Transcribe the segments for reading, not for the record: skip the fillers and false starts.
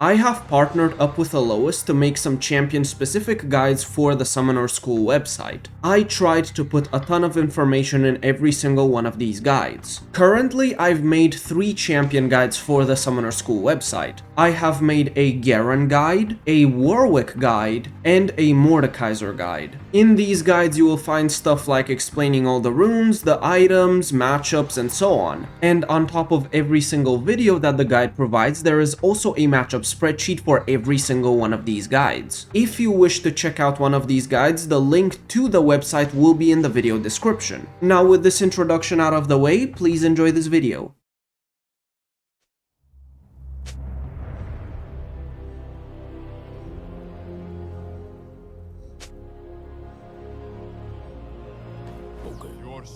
I have partnered up with Alois to make some champion-specific guides for the Summoner School website. I tried to put a ton of information in every single one of these guides. Currently, I've made 3 champion guides for the Summoner School website. I have made a Garen guide, a Warwick guide, and a Mordekaiser guide. In these guides, you will find stuff like explaining all the runes, the items, matchups, and so on. And on top of every single video that the guide provides, there is also a matchup spreadsheet for every single one of these guides. If you wish to check out one of these guides, the link to the website will be in the video description. Now, with this introduction out of the way, please enjoy this video.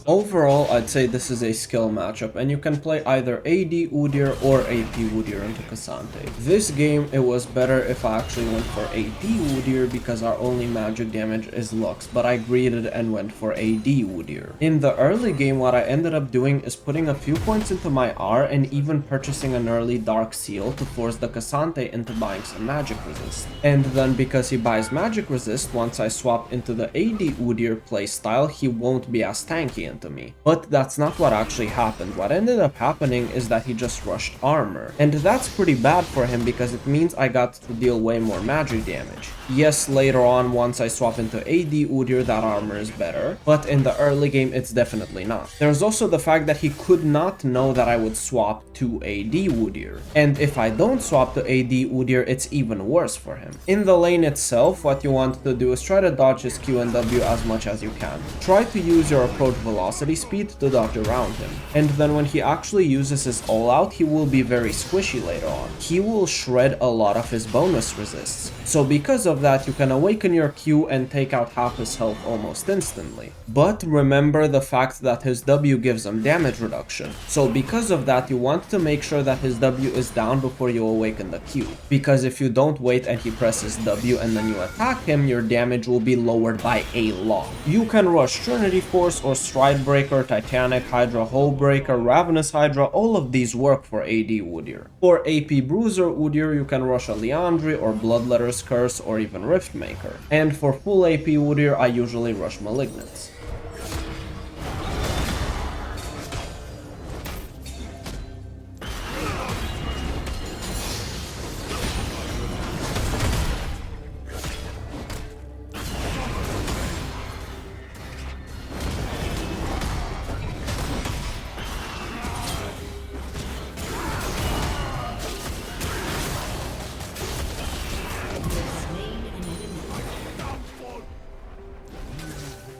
Overall, I'd say this is a skill matchup, and you can play either AD Udyr or AP Udyr into Cassante. This game, it was better if I actually went for AD Udyr because our only magic damage is Lux, but I greeded and went for AD Udyr. In the early game, what I ended up doing is putting a few points into my R and even purchasing an early Dark Seal to force the Cassante into buying some magic resist. And then because he buys magic resist, once I swap into the AD Udyr playstyle, he won't be as tanky into me. But that's not what actually happened. What ended up happening is that he just rushed armor. And that's pretty bad for him because it means I got to deal way more magic damage. Yes, later on, once I swap into AD Udyr, that armor is better, but in the early game, it's definitely not. There's also the fact that he could not know that I would swap to AD Udyr. And if I don't swap to AD Udyr, it's even worse for him. In the lane itself, what you want to do is try to dodge his Q and W as much as you can. Try to use your approach velocity speed to dodge around him. And then when he actually uses his all-out, he will be very squishy later on. He will shred a lot of his bonus resists. So because of that, you can awaken your Q and take out half his health almost instantly. But remember the fact that his W gives him damage reduction. So because of that, you want to make sure that his W is down before you awaken the Q. Because if you don't wait and he presses W and then you attack him, your damage will be lowered by a lot. You can rush Trinity Force or Stride Breaker, Titanic Hydra, Hull Breaker, Ravenous Hydra, all of these work for AD Udyr. For AP Bruiser Udyr, you can rush a Liandry or Bloodletter's Curse or even Riftmaker. And for full AP Udyr, I usually rush Malignance.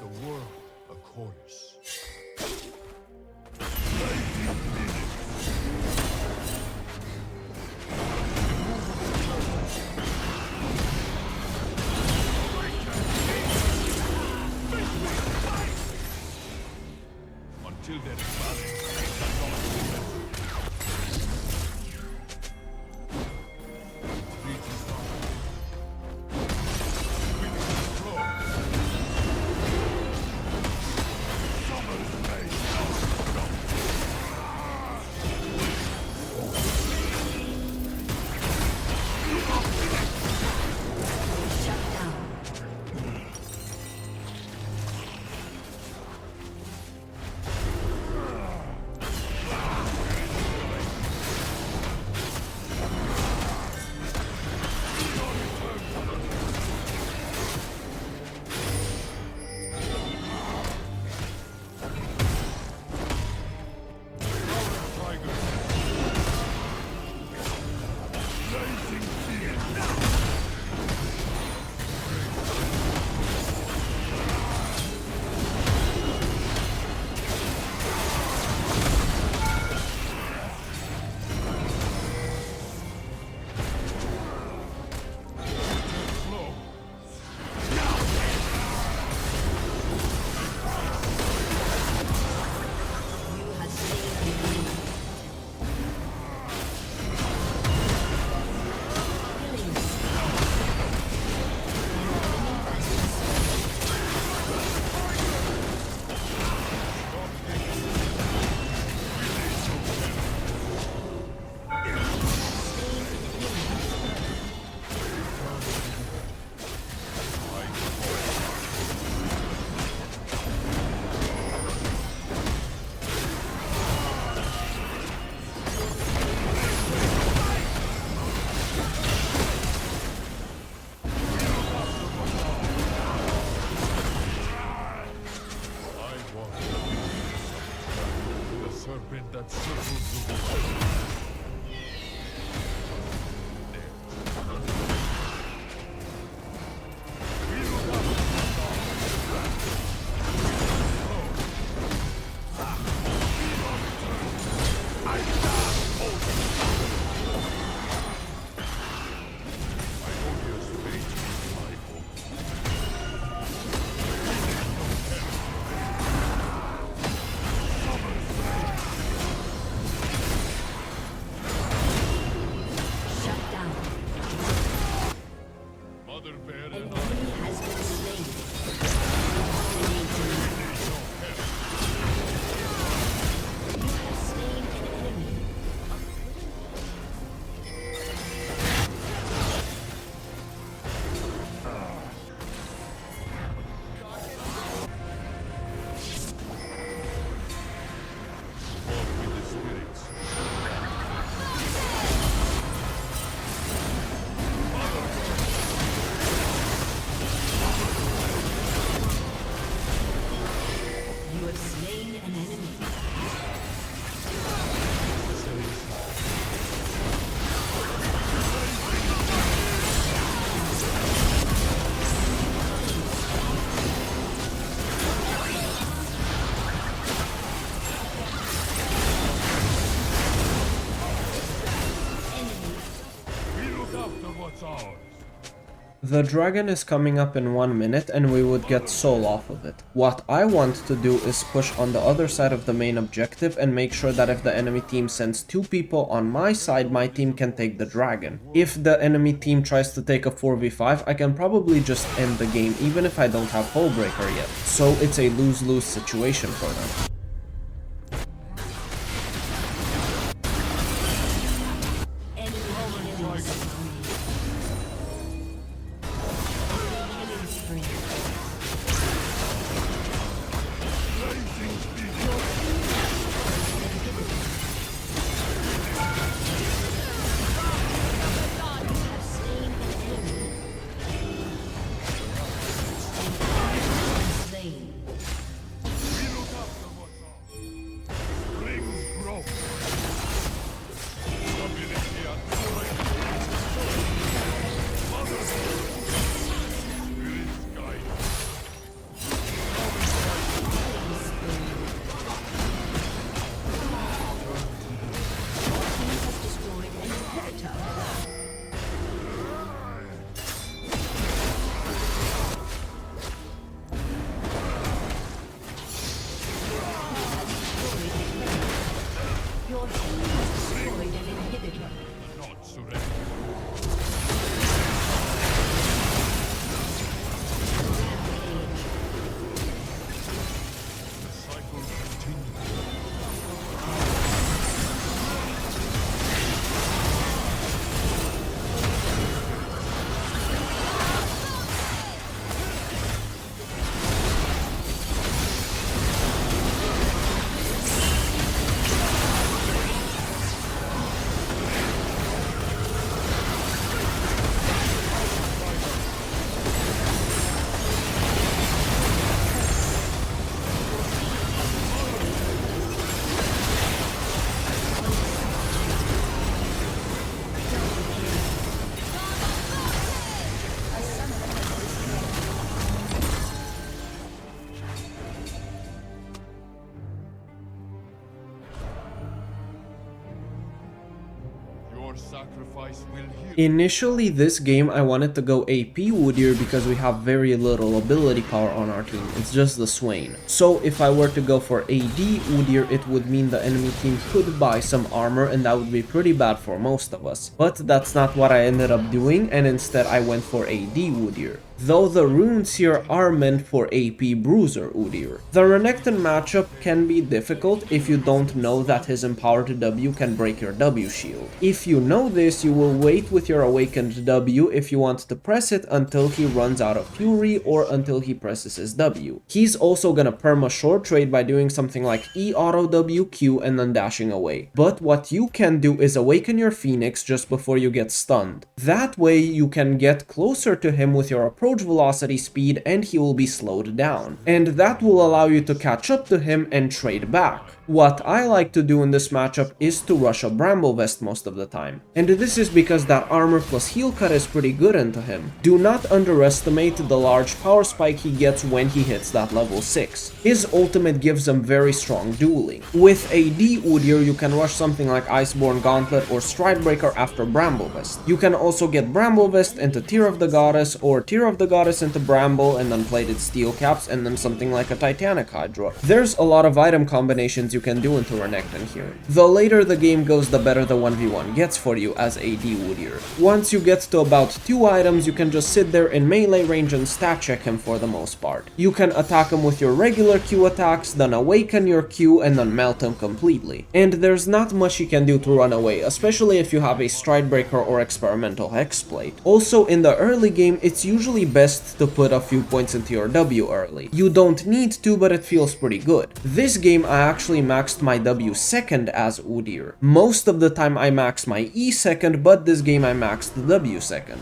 The world The dragon is coming up in 1 minute and we would get soul off of it. What I want to do is push on the other side of the main objective and make sure that if the enemy team sends 2 people on my side, my team can take the dragon. If the enemy team tries to take a 4v5, I can probably just end the game even if I don't have Hull Breaker yet. So it's a lose-lose situation for them. Initially this game I wanted to go AP Udyr because we have very little ability power on our team, it's just the Swain. So if I were to go for AD Udyr, it would mean the enemy team could buy some armor and that would be pretty bad for most of us. But that's not what I ended up doing, and instead I went for AD Udyr. Though the runes here are meant for AP Bruiser Udyr. The Renekton matchup can be difficult if you don't know that his empowered W can break your W shield. If you know this, you will wait with your awakened W if you want to press it until he runs out of fury or until he presses his W. He's also gonna perma short trade by doing something like E auto W Q and then dashing away. But what you can do is awaken your Phoenix just before you get stunned. That way you can get closer to him with your approach velocity speed and he will be slowed down. And that will allow you to catch up to him and trade back. What I like to do in this matchup is to rush a Bramble Vest most of the time. And this is because that armor plus heal cut is pretty good into him. Do not underestimate the large power spike he gets when he hits that level 6. His ultimate gives him very strong dueling. With AD Udyr you can rush something like Iceborne Gauntlet or Stridebreaker after Bramble Vest. You can also get Bramble Vest into Tear of the Goddess or Tear of the Goddess into Bramble and then plated Steel Caps and then something like a Titanic Hydra. There's a lot of item combinations you can do into Renekton here. The later the game goes, the better the 1v1 gets for you as AD Udyr. Once you get to about 2 items, you can just sit there in melee range and stat check him for the most part. You can attack him with your regular Q attacks, then awaken your Q and then melt him completely. And there's not much you can do to run away, especially if you have a Stridebreaker or Experimental Hexplate. Also, in the early game, it's usually best to put a few points into your W early. You don't need to, but it feels pretty good. This game I actually maxed my W second as Udyr. Most of the time I max my E second, but this game I maxed the W second.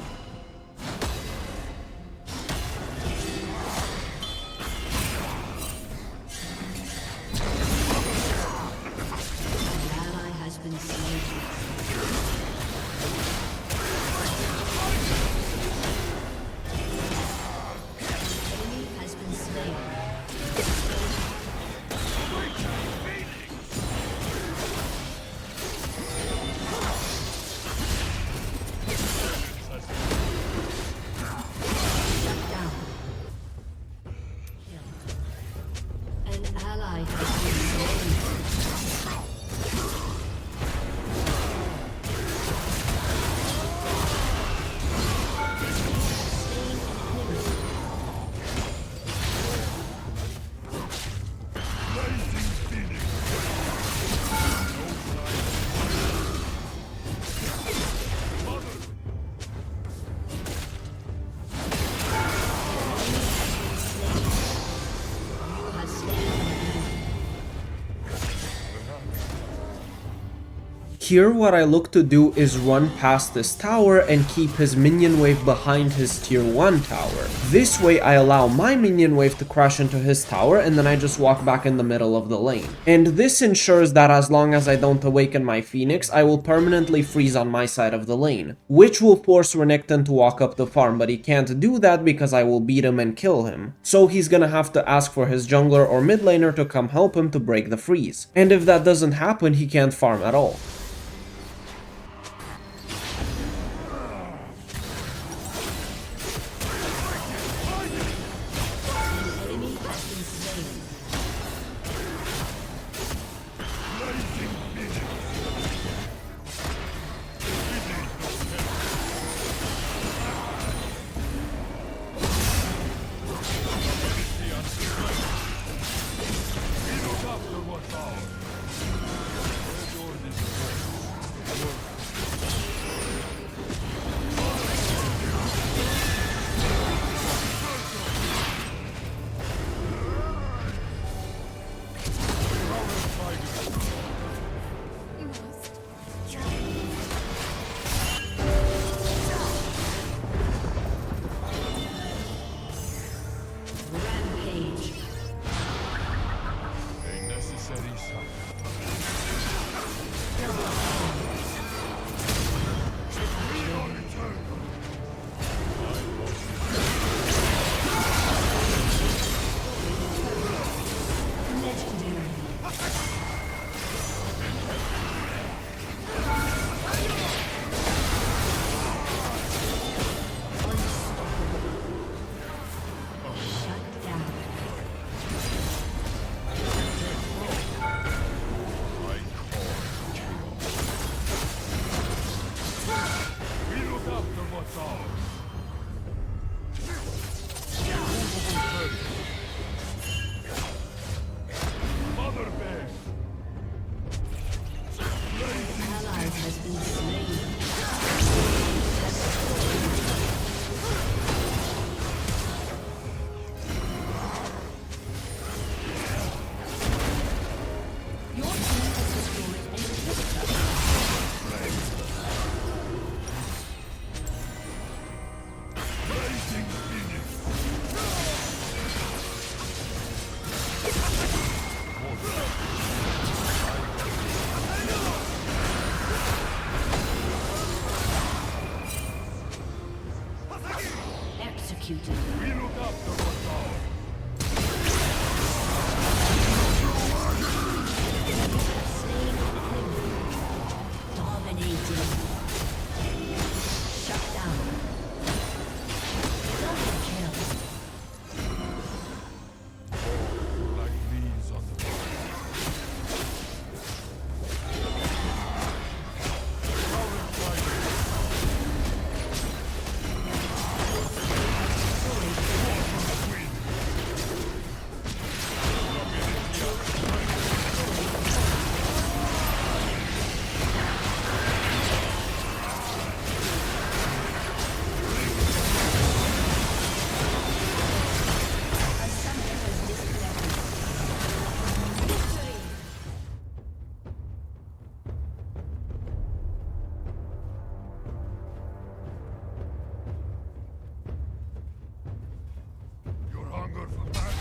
Here what I look to do is run past this tower and keep his minion wave behind his tier 1 tower. This way I allow my minion wave to crash into his tower and then I just walk back in the middle of the lane. And this ensures that as long as I don't awaken my Phoenix, I will permanently freeze on my side of the lane, which will force Renekton to walk up the farm, but he can't do that because I will beat him and kill him. So he's gonna have to ask for his jungler or mid laner to come help him to break the freeze. And if that doesn't happen, he can't farm at all.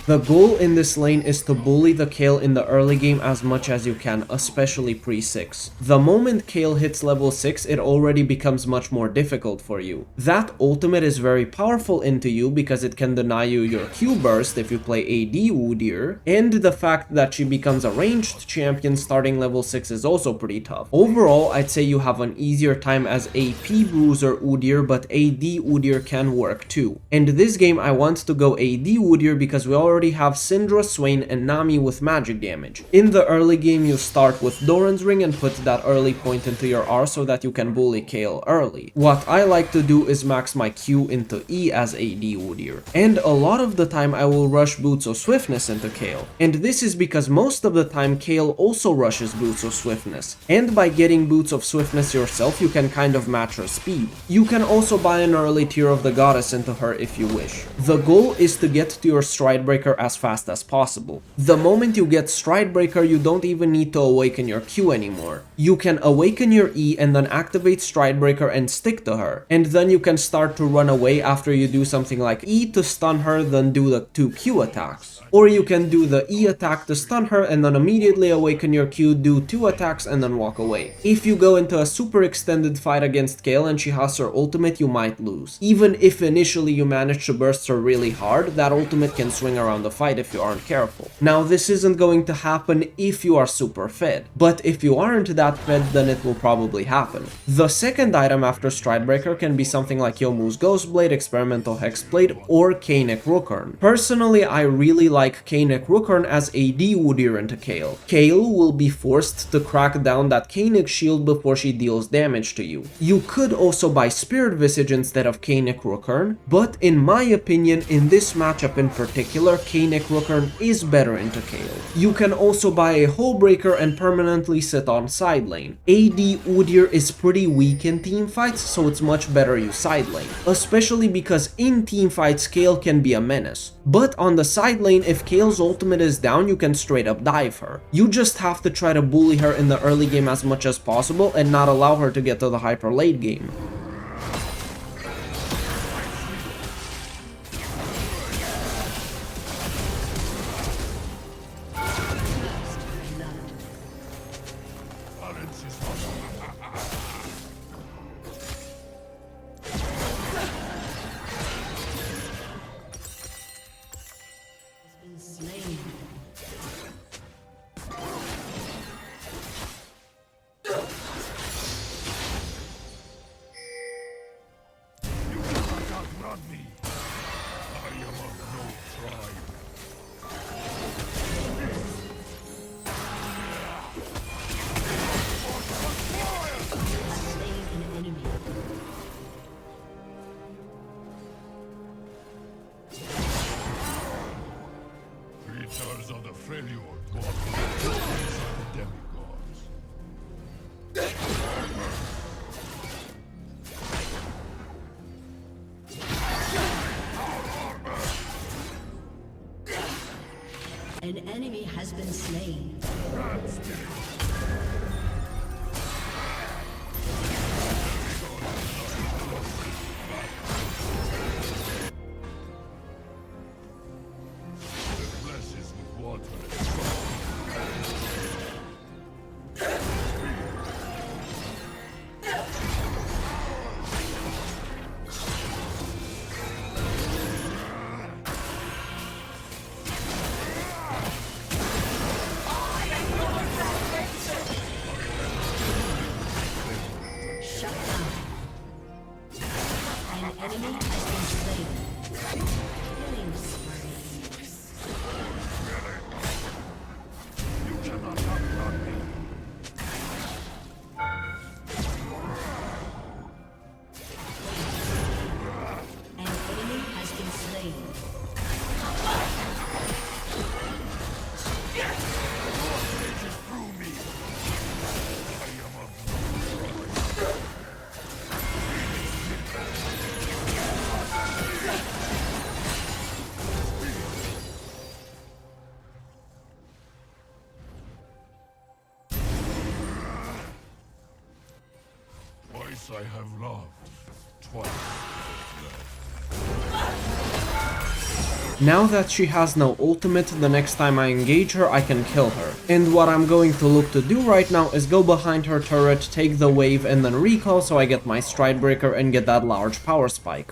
The goal in this lane is to bully the Kayle in the early game as much as you can, especially pre-6. The moment Kayle hits level 6, it already becomes much more difficult for you. That ultimate is very powerful into you because it can deny you your Q burst if you play AD Udyr, and the fact that she becomes a ranged champion starting level 6 is also pretty tough. Overall, I'd say you have an easier time as AP bruiser Udyr, but AD Udyr can work too. And this game I want to go AD Udyr because we already have Syndra, Swain, and Nami with magic damage. In the early game, you start with Doran's Ring and put that early point into your R so that you can bully Kayle early. What I like to do is max my Q into E as AD Udyr. And a lot of the time I will rush Boots of Swiftness into Kayle. And this is because most of the time Kayle also rushes Boots of Swiftness. And by getting Boots of Swiftness yourself, you can kind of match her speed. You can also buy an early tier of the goddess into her if you wish. The goal is to get to your stride break Stridebreaker as fast as possible. The moment you get Stridebreaker, you don't even need to awaken your Q anymore. You can awaken your E and then activate Stridebreaker and stick to her, and then you can start to run away after you do something like E to stun her, then do the 2 Q attacks. Or you can do the E attack to stun her and then immediately awaken your Q, do 2 attacks and then walk away. If you go into a super extended fight against Kayle and she has her ultimate, you might lose. Even if initially you manage to burst her really hard, that ultimate can swing around the fight if you aren't careful. Now this isn't going to happen if you are super fed, but if you aren't that fed, then it will probably happen. The second item after Stridebreaker can be something like Youmuu's Ghostblade, Experimental Hexblade, or Kayle Rookhorn. Personally, I really like Kayle Rookhorn as AD Udyr into Kayle. Kayle will be forced to crack down that Kayle shield before she deals damage to you. You could also buy Spirit Visage instead of Kayle Rookhorn, but in my opinion, in this matchup in particular, Kayle Rookhorn is better into Kayle. You can also buy a Hullbreaker and permanently sit on side lane. AD Udyr is pretty weak in team fights, so it's much better you side lane, especially because in team fights Kayle can be a menace. But on the side lane, if Kayle's ultimate is down, you can straight up dive her. You just have to try to bully her in the early game as much as possible and not allow her to get to the hyper late game. Of the failure to the demigods. An enemy has been slain. I have loved twice. Now that she has no ultimate, the next time I engage her, I can kill her. And what I'm going to look to do right now is go behind her turret, take the wave, and then recall so I get my Stridebreaker and get that large power spike.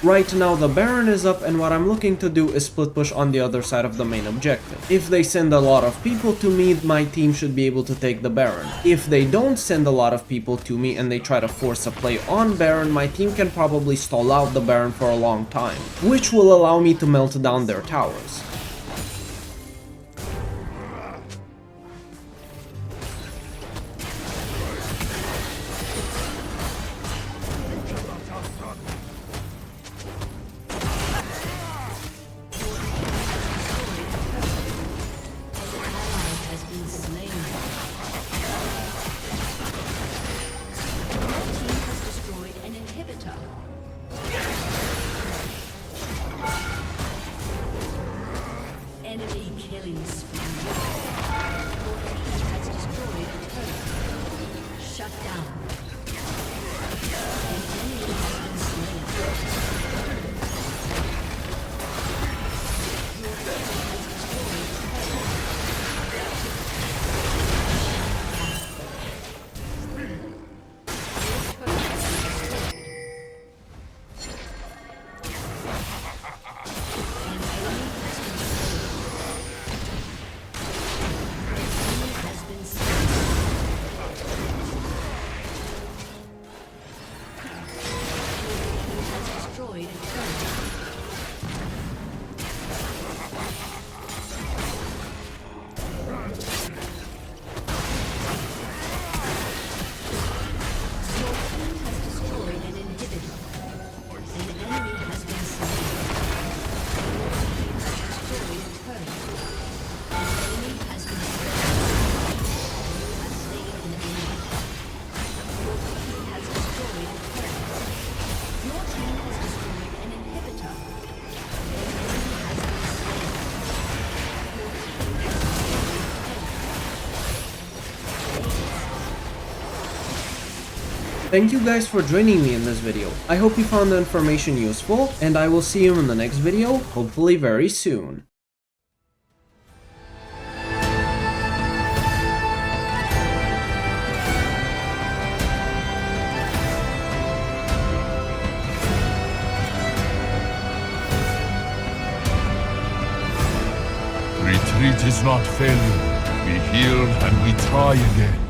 Right now the Baron is up, and what I'm looking to do is split push on the other side of the main objective. If they send a lot of people to me, my team should be able to take the Baron. If they don't send a lot of people to me and they try to force a play on Baron, my team can probably stall out the Baron for a long time, which will allow me to melt down their towers. Enemy killing spree. Your team has destroyed a turret. Shut down. An enemy has been slain. Your team has destroyed a turret. Thank you guys for joining me in this video. I hope you found the information useful, and I will see you in the next video, hopefully very soon. Retreat is not failure. We heal and we try again.